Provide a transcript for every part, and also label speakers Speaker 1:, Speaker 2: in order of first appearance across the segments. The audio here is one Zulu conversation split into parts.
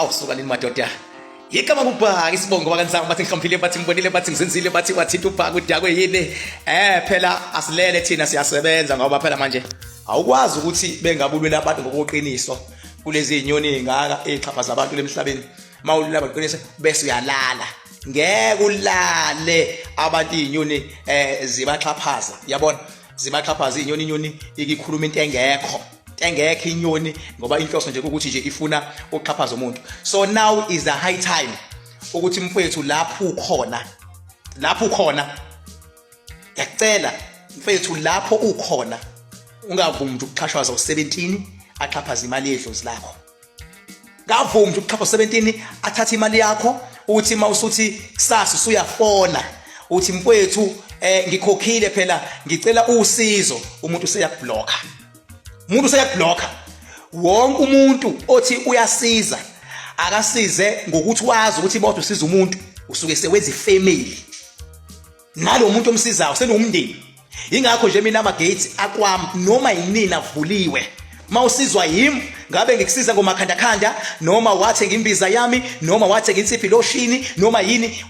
Speaker 1: awusuka nini madoda yikama kuBhaka isibongo bakanzanga bathi ngihlomphile bathi ngibonile bathi ngizenzile bathi wathinta uBhaka udakwe yini phela asilele thina siyasebenza ngoba phela manje awukwazi ukuthi bengabulwela abantu ngokuqiniso kulezi inyoni ezingaka ezixhaphaza abantu lemhlabeni mawulula abaqinise bese uyalala ngeke ulale abantu izinyoni zibaxhaphaza yabona zibaxhaphaza izinyoni ikikhuluma into engekho inyoni ngoba inhloso nje ukuthi nje ifuna ukuxhaphaza umuntu. So now is the high time ukuthi mfethu lapho ukhona ngiyacela mfethu lapho ukhona ungavumi ukuxhashwaza u17 axhaphaza imali yedlozi lakho. Ngavumi ukuxhaphaza u17 athatha imali yakho uthi mawusuthi kusasa usuyafona uthi mfethu ngikhokhile phela ngicela usizo umuntu useyakubloka. Umuntu useyakubloka. Wonke umuntu othi uyasiza akasize ngokuthi wazi ukuthi bodwa usiza umuntu usuke sewenza ifamily. Nalo muntu omsizayo senomndeni. Ingakho nje mina amagates akwami noma yinini avuliwe. Mawusizwa yimi ngabe ngikusiza ngomakhandakhanda noma wathenga imbiza yami noma wathenga insiphi loshini noma yini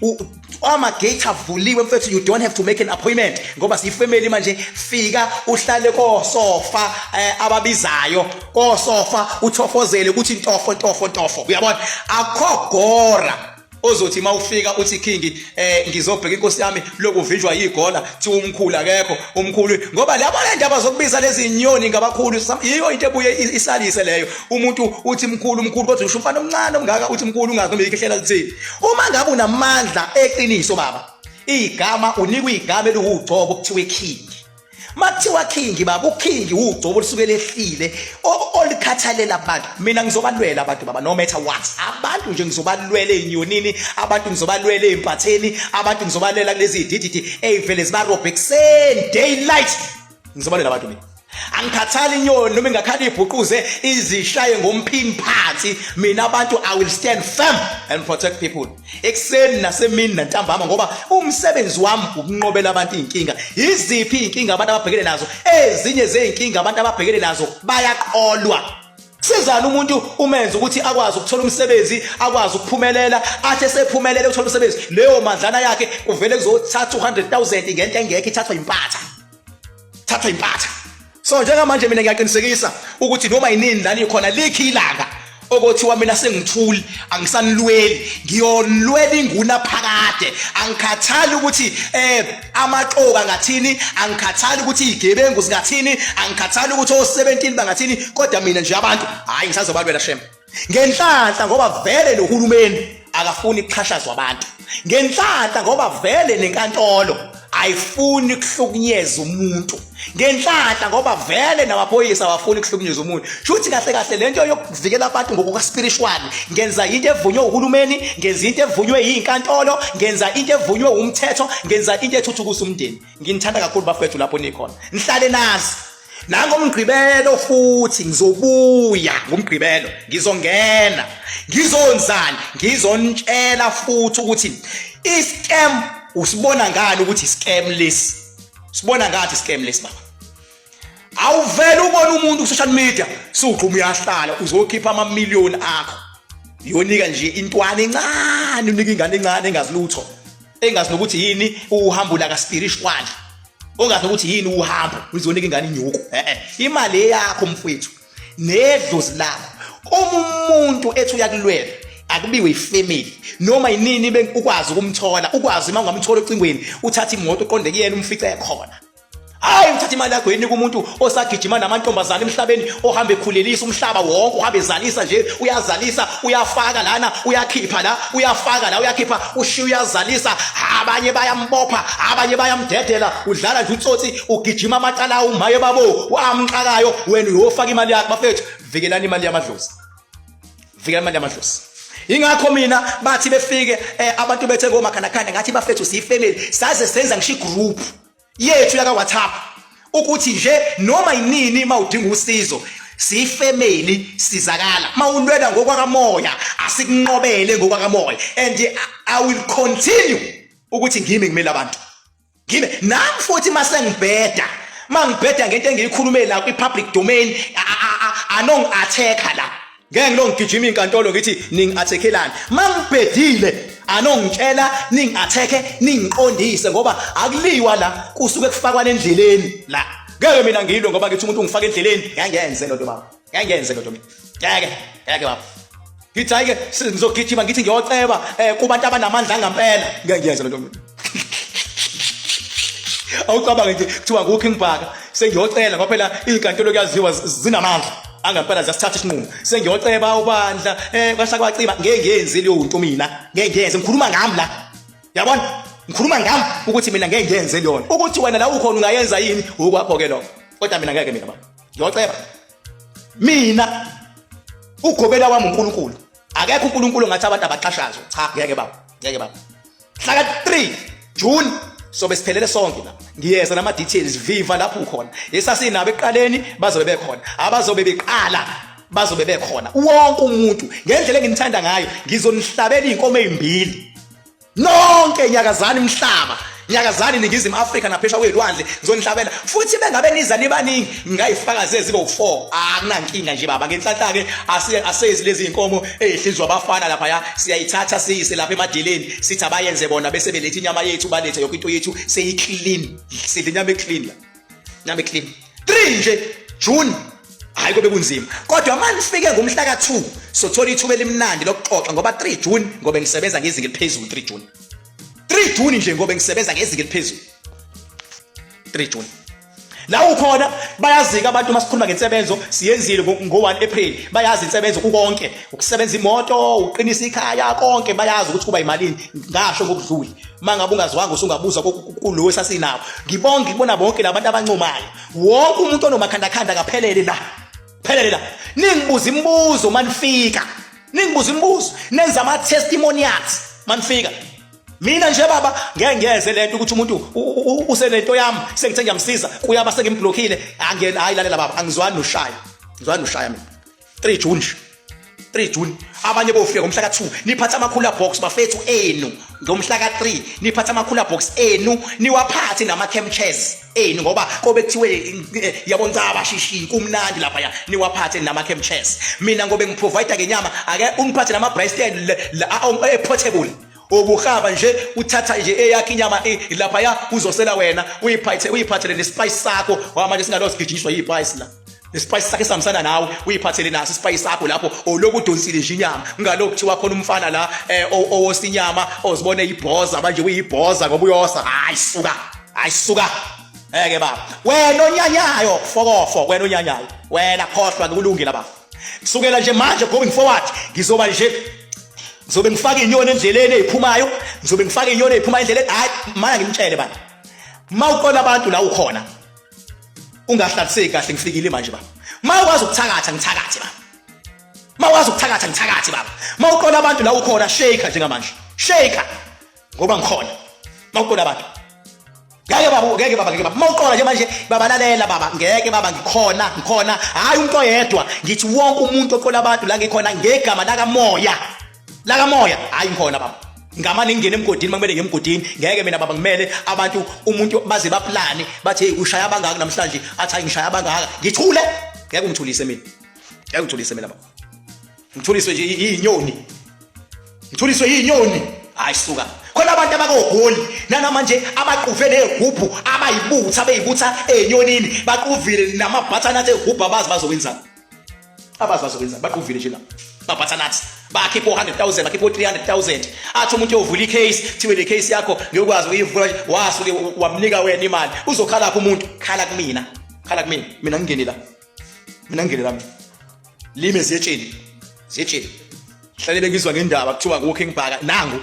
Speaker 1: amagate avuliwe mfethu. You don't have to make an appointment ngoba siyifamily manje. Fika uhlale kosofa ababizayo kosofa uthofozele ukuthi ntofo uyabona akhogora ozothi mawufika uthi kingi ngizobheka inkosi yami lokuvinjwa yigola thi umkhulu akekho umkhulu ngoba labo lendaba zokubiza lezi inyoni ngabakhulu yiyo into ebuye isalise leyo. Umuntu uthi mkhulu kodwa usho umfana omncane omngaka uthi mkhulu ungazi noma iKhehlelezi. Uma ngabe unamandla eqiniso baba igama unikwa igama eliwugcobo kuthiwe king. Makuthiwa king baba uking ugcobo olusuke lehlile olikhathalela abantu. Mina ngizobalwela abantu baba no matter what. Abantu nje ngizobalwela ezinyonini, abantu ngizobalwela ezimpatheni, abantu ngizobalwela kulezi idididi ezivele zibarobhe ekuseni daylight. Ngizobalwela abantu mina. Angikhathali inyoni noma ingakhala ibhuquze izishaye ngomphini phansi. Mina abantu I will stand firm and protect people ekuseni nasemini nantambama ngoba umsebenzi wami ukunqobela abantu inkinga. Iziphi inkinga abantu ababhekene nazo? Ezinye zeinkinga abantu ababhekene nazo bayaqolwa. Sizana umuntu umenza ukuthi akwazi ukuthola umsebenzi, akwazi ukuphumelela, athi esephumelele ukuthola umsebenzi leyo mandlana yakhe kuvele kuzothatha 200,000 ngento engekho ithathwa impatha. So njengamanje mina ngiyaqinisekisa ukuthi noma yinini lana ikhona likhi ilanga okuthiwa mina sengithuli angisanilweli ngiyolwela inguna phakade. Angikhathali ukuthi amaqoka ngathini, angikhathali ukuthi igebengu zingathini, angikhathali ukuthi o17 bangathini, kodwa mina nje abantu hayi ngisazobalwela shem ngenhlanhla ngoba vele nohulumeni akafuni ukuxhashazwa abantu. Ngenhlanhla ngoba vele nenkantolo ayifuni ukuhlukunyeza umuntu. Ngenhlanhla ngoba vele namaphoyisa abafuni ukuhlukunyeza umuntu. Shuthi kahle lento yokuvikela abantu ngokuka spiritual ngenza into evunywe uhulumeni, ngenza into evunywe yinkantolo, ngenza into evunywe umthetho, ngenza into ethuthukisa umndeni. Nginithanda kakhulu bafethu lapho nikhona. Nihlale nazi. Nangomgqibelo futhi ngizobuya ngomgqibelo ngizongena ngizonzana ngizontshela futhi ukuthi iscam usibona ngani ukuthi scam lesi. Sibona ngathi scam lesi baba. Awuvela ubona umuntu ku social media suqhuma uyahlala uzokhipha amamillion akho. Yonika nje intwana encane unika ingane encane engazilutho. Engazi nokuthi yini uhambula ka spiritual. Ongazi ukuthi yini uhambo uzonika ingane inyuko. Imali yakho mfowethu nedlozi lakho. Umuntu ethi uyakulwela akubiwe ifamily noma yinini ukwazi ukumthola, ukwazi uma ungamthola ecingweni uthatha imoto uqonde kuyena umfice ekhona. Hayi uthatha imali yakho yenika umuntu osagijima namantombazana emhlabeni ohamba ekhulelisa umhlaba wonke, uhamba ezalisa nje, uyazalisa, uyafaka lana, uyakhipha la, uyafaka la, uyakhipha, ushiya uyazalisa, abanye bayambopha, abanye bayamdedela, udlala nje utsotsi, ugijima amacala umaye babo, wamxakayo, wena uyofaka imali yakho bafethu. Vikelani imali yamadlozi. Vikelani imali yamadlozi. Ingakho mina bathi befike abantu bethe ngomakhandakhanda ngathi bafethu siyifamily saze senza ngisho igroup yethu yaka WhatsApp ukuthi nje noma yinini mawudinga usizo siyifamily sizakala. Mawulwela ngokwakamoya asikunqobele ngokwakamoya and I will continue ukuthi ngime ngimela abantu. Ngime nami futhi masengibheda mangibheda ngento engiyikhulume la kwi public domain anong attacker la ngeke ngilongigijima inkantolo ngithi ningi-attack-elani. Mangibhedile anongitshela ningi-attack ningiqondise ngoba akuliwa la kusuke kufakwana endleleni la. Ngeke mina ngilwe ngoba ngithi umuntu ungifaka endleleni ngiyangenze lento baba. Ngiyangenze lento mina. Ngeke baba. Ngithi ayike ngizogijima ngithi ngiyoceba kubantu abanamandla angempela. Ngiyangenze lento mina. Awucabanga nje kuthiwa ngukho uBhaka sengiyocela ngoba phela izinkantolo kuyaziwa zinamandla angempela ziyasithatha isinqumo. Sengiyoceba ubandla kwasha kwaciba ngeke ngiyenze leyo nto mina. Ngeke ngiyenze ngikhuluma ngami la. Yabona? Ngikhuluma ngami ukuthi mina ngeke ngiyenze lona. Ukuthi wena la ukhona ungayenza yini okwakho ke lokho. Kodwa mina ngeke mina baba. Ngiyoceba. Mina ugobela wami uNkulunkulu. Akekho uNkulunkulu ngathi abantu abaxhashazwe. Cha ngeke baba. Ngeke baba. Hlaka 3 June sobe siphelele sonke la. Ngiyeza nama details viva lapho ukhona. Esasinabo eqaleni bazobe bekhona. Abazobe beqala bazobe bekhona. Wonke umuntu ngendlela engimthanda ngayo ngizonihlabela inkomo ezimbili. Nonke nyakazana imhlaba. Nyakazana iningizimu Afrika naphesha kwelwandle ngizonihlabela. Futhi bengabe niza nibaningi ngayifakaze zibe u4. Akunankinga nje baba. Ngenhlanhla ke asezi lezi inkomo ehlinzwa abafana lapha ya siyayithatha siyise lapha emadeleni sithi abayenze bona bese belethe inyama yethu balethe yonke into yethu seyiclean. Sidla inyama eclean la. Inyama eclean. 3 nje June hayi kobe kunzima. Kodwa manifike ngomhla ka2 sothola ithuba elimnandi lokuxoxa ngoba 3 June ngobe ngisebenza ngezinga eliphezulu 3 June. 3 June nje ngobe ngisebenza ngezinga eliphezulu. 3 June. La ukhona bayazika abantu masikhuluma ngensebenzo siyenzile ngo1 April. Bayazi insebenzo kukonke. Ukusebenza imoto, uqinisa ikhaya konke bayazi ukuthi kuba imalini. Ngasho ngokudluli. Mangabe ungazwanga usungabuza kulo sasinawo. Ngibona bonke labantu abancomayo. Wonke umuntu onomakhanda kaphelele la. Phelele la. Ningibuza imibuzo manifika. Ningibuza imibuzo. Nenza ama testimonials manifika. Mina nje baba ngeke ngiyeze lento ukuthi umuntu usenento yami sengithe ngiyamsiza kuyaba sengimblokile angena hayi lalela baba angizwani noshaya. Ngizwani noshaya mina. 3 June. 3 June abanye bofika ngomhla ka2 niphatha amakhula box bafethu enu. Ngomhla ka3 niphatha amakhula box enu niwaphathe nama chemchairs enu ngoba kobe kuthiwe yabonza abashishi kumnandi lapha ya niwaphathe nama chemchairs. Mina ngobe ngiprovide ngenyama ake ungiphathe nama bracelet portable. Obuhaba nje uthatha nje eyakhe inyama lapha ya uzosela wena uyiphathele nespice sakho manje singalozigijiswa yispice la. Nespice sakhe samsana nawe uyiphathele naso ispice sakho lapho olokudonsile nje inyama ngalokho kuthiwa khona umfana la owosinyama ozibone ibhoza manje uyibhoza ngoba uyosa hayi suka ke baba wena onyanyayo fokofo wena onyanyayo wena khohlwa kulungile baba kusukela nje manje going forward ngizoba nje ngizobe ngifaka inyoni endleleni eziphumayo ngizobe ngifaka inyoni eziphumayo endleleni hayi manje ngimtshele baba mawuqola abantu la ukhona ungahlathisi kahle ngifikile manje baba mawukwazi ukuthakatha ngithakathe baba mawukwazi ukuthakatha ngithakathe baba mawuqola abantu la ukhona shake njengamanje shake ngoba ngikhona mawuqola abantu ngeke baba mawuqola nje manje baba lalela baba ngeke baba ngikhona hayi umuntu oyedwa ngithi wonke umuntu oqola abantu la ngikhona ngegama laka moya hayi ngikhona baba ngamani ngingene emgodini makumele ngemgodini ngeke mina baba ngimele abantu umuntu baze baplane bathi hey ushaya abangaka namhlanje athi hayi ngishaya abangaka ngithule ngeke ungithulise mina baba ngithuliswe nje inyoni hayi suka khona abantu abakogoli nanamanje abaqhuve nezigubhu abayibutha enyonini baqhuvile namabhathanathi ezigubhu abazi bazokwenza baqhuvile nje la mabhathanathi bakhipha 100,000 bakhipha 300,000 athi umuntu uyovula icase thiwe le case yakho ngiyokwazi ukuyivula wasuke wamnika wena imali uzokhala lapho umuntu khala kumina mina ngingene la lime ziyetsheni hlale bekizwa ngendaba kuthiwa ngukho uBhaka nangu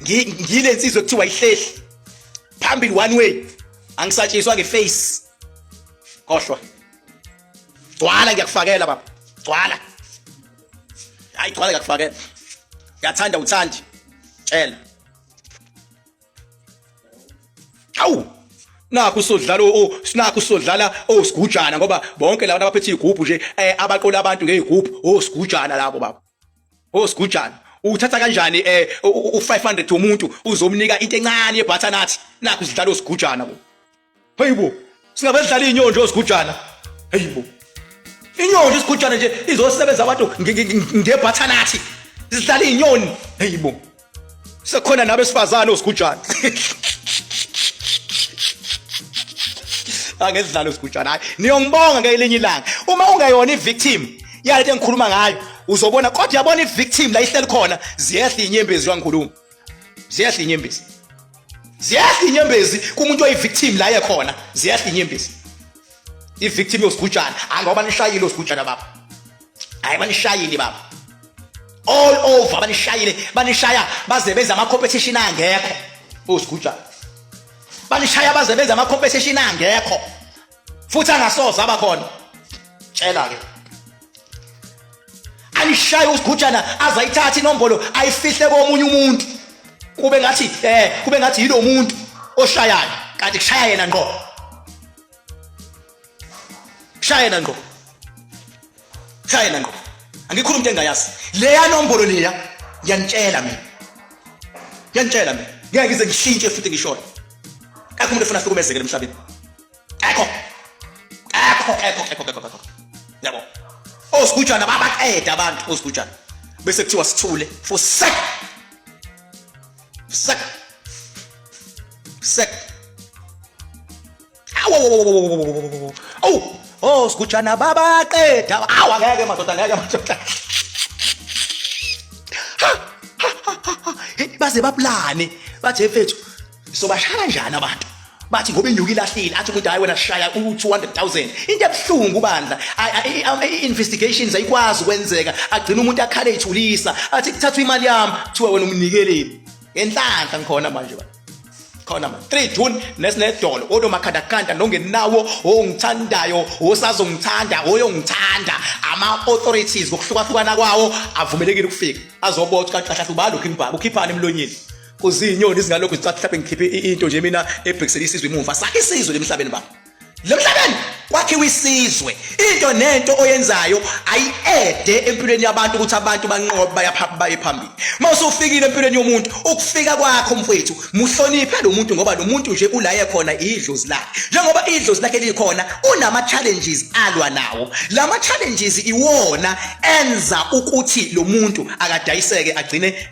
Speaker 1: ngilensizwe kuthiwa ihlehli phambili one way angisatshiswa ngeface khohlwa gcwala ngiyakufakela baba gcwala hayi gcwala ngiyakufakela ngiyathanda uthandi tshela awu nakho usodlala osigujana ngoba bonke labantu abaphethe igroup nje abaqola abantu ngezigroup osigujana labo baba osigujana uthatha kanjani u500 umuntu uzomnika into encane yebhathanathi nakho usidlala osigujana bo hayibo singabedlala inyonjo osigujana hayibo Inyoni isigujana nje izosebenza abantu ngebhathanathi. Sihlala inyoni. Hayibo. Sekhona nabesifazane osigujana. Angezidlalo osigujana. Hayi, niyongibonga ngelinye ilanga. Uma ungayona ivictim yalento engikhuluma ngayo, uzobona kodwa yabona ivictim la ihleli khona, ziyehla inyembezi yangikhuluma. Ziyehla inyembezi. Ziyehla inyembezi kumuntu oyivictim la ekhona, ziyehla inyembezi. I-victim yosigujana, ngoba nishayile osigujana baba. Hayi banishayile baba. All over banishaya baze benza ama competition angekho osigujana. Banishaya baze benza ama competition angekho. Futhi angasoza abakhona. Tshela ke. Anishaya usigujana azayithatha inombolo ayifihle komunye umuntu. Kube ngathi yilo muntu oshayayo, kanti kushaya yena ngqo. Shayena ngqo. Shayena ngqo. Angikhuluma into engayazi. Leya nombolo leya yanitshela mina. Yanitshela mina. Ngeke ngize ngishintshe futhi ngishona. Akho umuntu efuna hlukumezeke emhlabeni. Akho. Yabo. Osigujana babaqeda abantu osigujana. Bese kuthiwa sithule for sec. Oh, sigujana babaqeda. Angeke madoda. Baze baplane. Bathe mfethu, sobashaya kanjani abantu? Bathi ngoba inyuki ilahlile, athi umuntu hayi wena shaya u200,000. Into ebhlungu bandla. Investigations ayikwazi ukwenzeka. Agcina umuntu akhale ethulisa. Athi kuthathwa imali yami, kuthiwa wena umnikeleli. Ngenhlanhla ngikhona manje baba. Khona manje 3 June nesinedolo onomakhandakanda nongenawo ongithandayo osazongithanda oyongithanda ama authorities ngokuhlukahlukana kwawo avumelekile ukufika azobotha kahle ubalo uKimbaba ukhiphana emlonyeni kuzinyoni izingalokho zicathi mhlawumbe ngikhiphe into nje mina ebhekisela isizwe imumva sakhe isizwe lemhlabeni baba lemhlabeni kwakhiwa isizwe into nento oyenzayo ayiede empilweni yabantu ukuthi abantu banqobe baye phambili mawusufikile empilweni yomuntu ukufika kwakho mfowethu muhloniphe lo muntu ngoba lo muntu nje ulaye khona idlozi lakhe njengoba idlozi lakhe likhona unama challenges alwa nawo lama challenges iwona enza ukuthi lo muntu akadayiseke agcine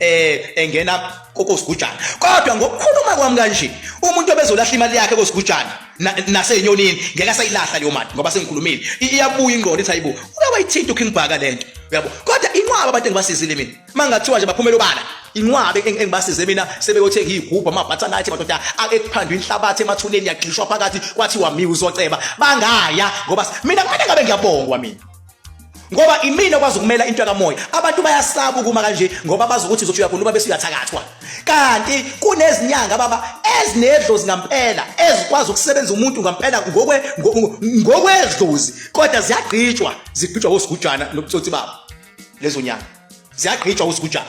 Speaker 1: engena kokosigujana kodwa ngokukhuluma kwami kanje umuntu obezolahla imali yakhe kosigujana nasenyonini ngeke asayilahla leyo mali ngoba sengikhulumile iyabuya ingqondo ethi hayibo ungaba yithinta uKimbaba lento uyabo kodwa inqwaba abantu engibasizile mina mangathiwa nje baphumela obala inqwabe engibasize mina sebeyothenga igubhu amabhathanathi madoda ekuphandwa inhlabathi emathuneni yagxishwa phakathi kwathiwa mi uzoceba bangaya ngoba mina kumele ngabe ngiyabongwa mina ngoba imina kwazi ukumela into kamoya abantu bayasaba ukuma kanje ngoba bazi ukuthi uzothi uyakhuluma bese uyathakathwa kanti kunezinyanga baba ezinedlozi ngampela ezikwazi ukusebenza umuntu ngampela ngokwedlozi kodwa zigqitshwa osigujana nobutsotsi babo lezo nyanga ziyagqitshwa osigujana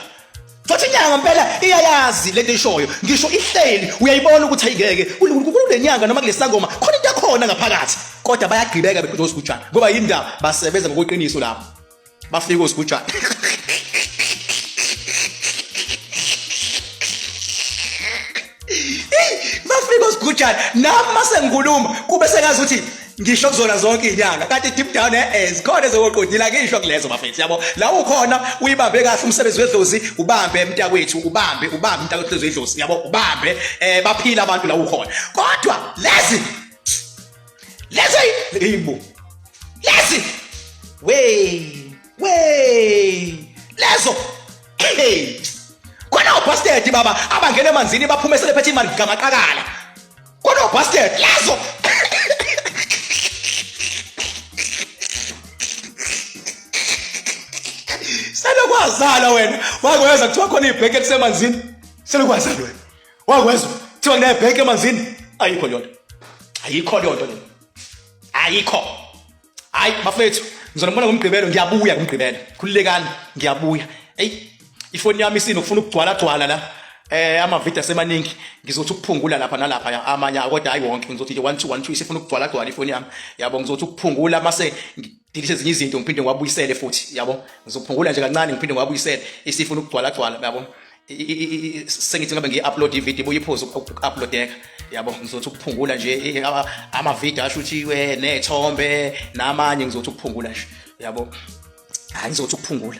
Speaker 1: futhi inyanga ngampela iyayazi lento eshoyo ngisho ihleli uyayibona ukuthi ayingeke kule nyanga noma kule sangoma khona into yakhona ngaphakathi kodwa bayagqibeka begqitshwa osigujana ngoba yindaba basebenza ngokweqiniso lapho bafika osigujana bafika osigujana nami sengikhuluma kube sengazi ukuthi ngisho kuzona zonke inyanga kanti deep down ezikhona ezoqondila ngisho kulezo bafethu yabo la ukhona uyibambe kahle umsebenzi wedlozi ubambe emntakwethu ubambe umntakwethu wedlozi yabo ubambe baphila abantu la ukhona kodwa lezi ibo lezi lezo kona ubastet baba abangena emanzini baphume selephethe imali ngamaqakala kona ubastet lezo Selokwazala wena wakweza kuthiwa khona ibheke elisemanzini selokwazala wena wakweza kuthiwa kunebheke emanzini ayikho lento le ayikho hayi bafethu ngizonibona ngomgqibelo ngiyabuya ngomgqibelo khululekani ngiyabuya ifoni yami isinokufuna ukugcwala la ama-video asemaningi ngizothi ukuphungula lapha nalapha amanye kodwa hayi wonke ngizothi 1212 isifuna ukugcwala ifoni yami yabo ngizothi ukuphungula mase ngidilise ezinye izinto ngiphinde ngiwabuyisele futhi yabo ngizophungula nje kancane ngiphinde ngiwabuyisele isifuna ukugcwala yabo sengithi ngabe ngiyi-upload ivideo buyiphuza uku-uploadeka yabo ngizothi ukuphungula nje ama-video ashuthiwe nethombe namanye ngizothi ukuphungula nje yabo hayi ngizothi ukuphungula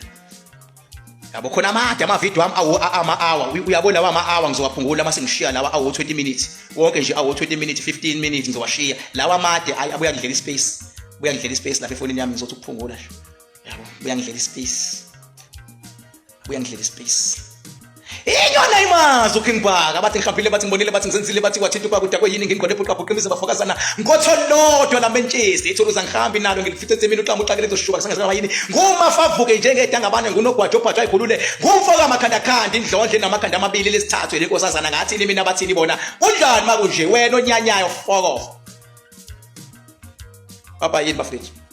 Speaker 1: yabo khona amade amavideo ami ama-hour uyabona lawa ama-hour ngizowaphungula mase ngishiya lawa awu 20 minutes wonke nje awu 20 minutes 15 minutes ngizowashiya lawa amade abuya ngidlela ispace lapha efonini yami ngizothi ukuphungula nje yabo buya ngidlela ispace Iyona imazi uKhengibhaka bathi ngihambile bathi ngibonile bathi ngizenzile bathi kwathinta kwakuda kweyini ngingqonde ebhuqa bhuqimiza bafokazana ngotholodwa lambentshisi ithuluza ngihambi nalo ngilifithe mina uqhamu uqakele ezoshuba kusengeza yini ngumafavuke njengedanga abane ngunogwajo obhathwa ikhulule ngumfoka amakhanda khandi indlondle namakhanda amabili lesithathu lenkosazana ngathi mina bathini bona kunjani makunje wena onyanyayo fuck off Papa yini bafethu